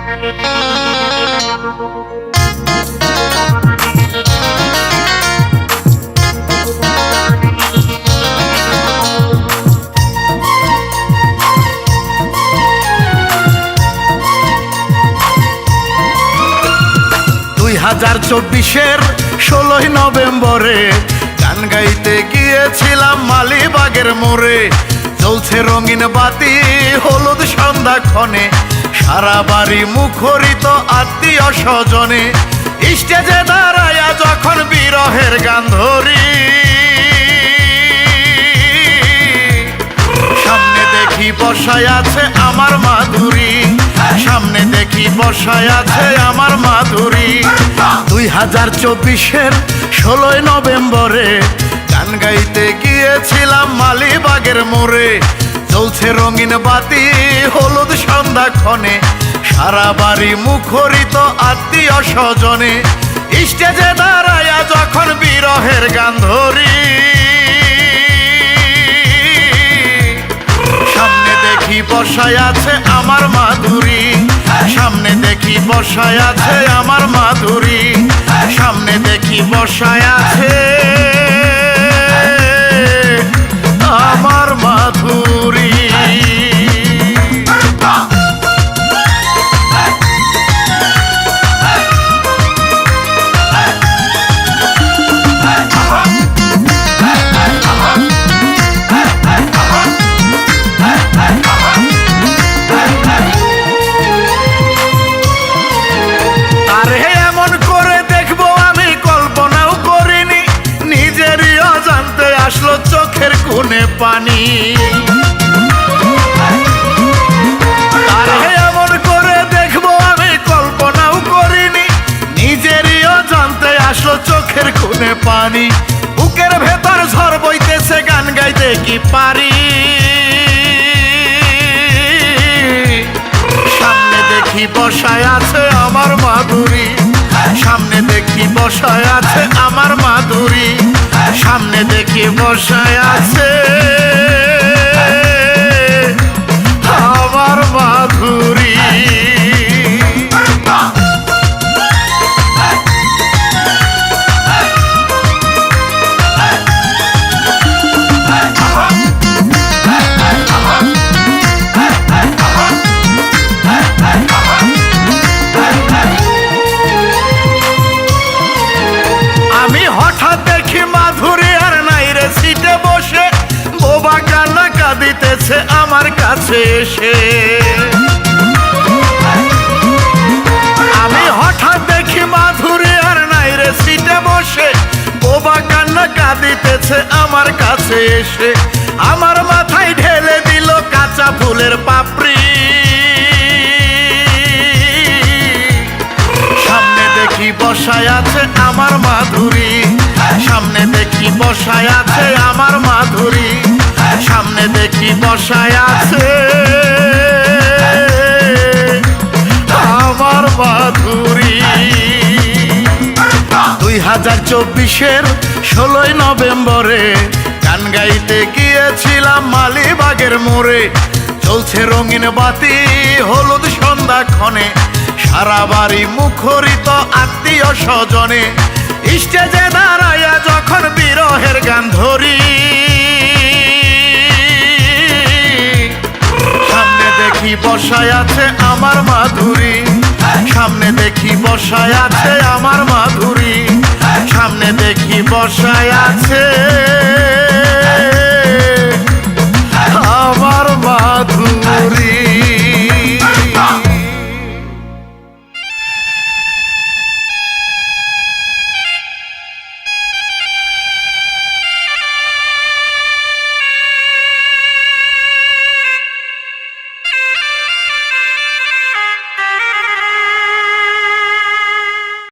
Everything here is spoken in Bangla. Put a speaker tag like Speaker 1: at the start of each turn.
Speaker 1: 2024-এর 16 নভেম্বরে গান গাইতে গিয়েছিলাম মালিবাগের মোড়ে। জ্বলছে রঙিন বাতি, হলুদ সন্ধ্যাক্ষণে, সারা বাড়ি মুখরিত আত্মীয় স্বজনে। স্টেজে দাঁড়ায়া যখন বিরহের গান ধরি, সামনে দেখি বসায় আছে আমার মাধুরী, সামনে দেখি বসায় আছে আমার মাধুরী। 2024-এর 16 নভেম্বরে গান গাইতে গিয়েছিলাম মালিবাগের মোড়ে। জ্বলছে রঙিন বাতি, হলুদ সন্ধ্যাক্ষণে, সারা বাড়ি মুখরিত আত্মীয় স্বজনে। স্টেজে দাঁড়ায়া যখন বিরহের গান ধরি, সামনে দেখি বসায় আছে আমার মাধুরী, সামনে দেখি বসায় আছে আমার মাধুরী, সামনে দেখি বসায় আছে আমার মাধুরী। আসলো চোখের কোণে পানি, আরে এমন করে দেখবো আমি কল্পনাও করিনি। নিজেরইও জানতে আসলো চোখের কোণে পানি, বুকের ভেতর ঝড় বইতেছে, গান গাইতে কি পারি। সামনে দেখি বসায় আছে আমার মাধুরী, সামনে দেখি বসায় আছে আমার মাধুরী, সামনে দেখি বসায় আছে আমার মাধুরী। আমি হঠাৎ দেখি মাধুরী আর নাই রে সিটে বসে, বোবা কান্না কাঁদিতেছে আমার কাছে এসে। আমি হঠাৎ দেখি মাধুরী আর নাই রে সিটে বসে, বোবা কান্না কাঁদিতেছে আমার কাছে এসে। আমার মাথায় ঢেলে দিল কাঁচা ফুলের পাপড়ি, সামনে দেখি বসায় আছে আমার মাধুরী, সামনে দেখি বসায় আছে আমার মাধুরী, সামনে দেখি বসায় আছে আমার মাধুরী। 2024-এর 16 নভেম্বরে গান গাইতে গিয়েছিলাম মালিবাগের মোড়ে। জ্বলছে রঙিন বাতি, হলুদ সন্ধ্যাক্ষণে, সারা বাড়ি মুখরিত আত্মীয় স্বজনে। স্টেজে দাঁড়ায়া যখন বিরহের গান ধরি, সামনে দেখি বসায় আছে আমার মাধুরী, সামনে দেখি বসায় আছে আমার মাধুরী, সামনে দেখি বসায় আছে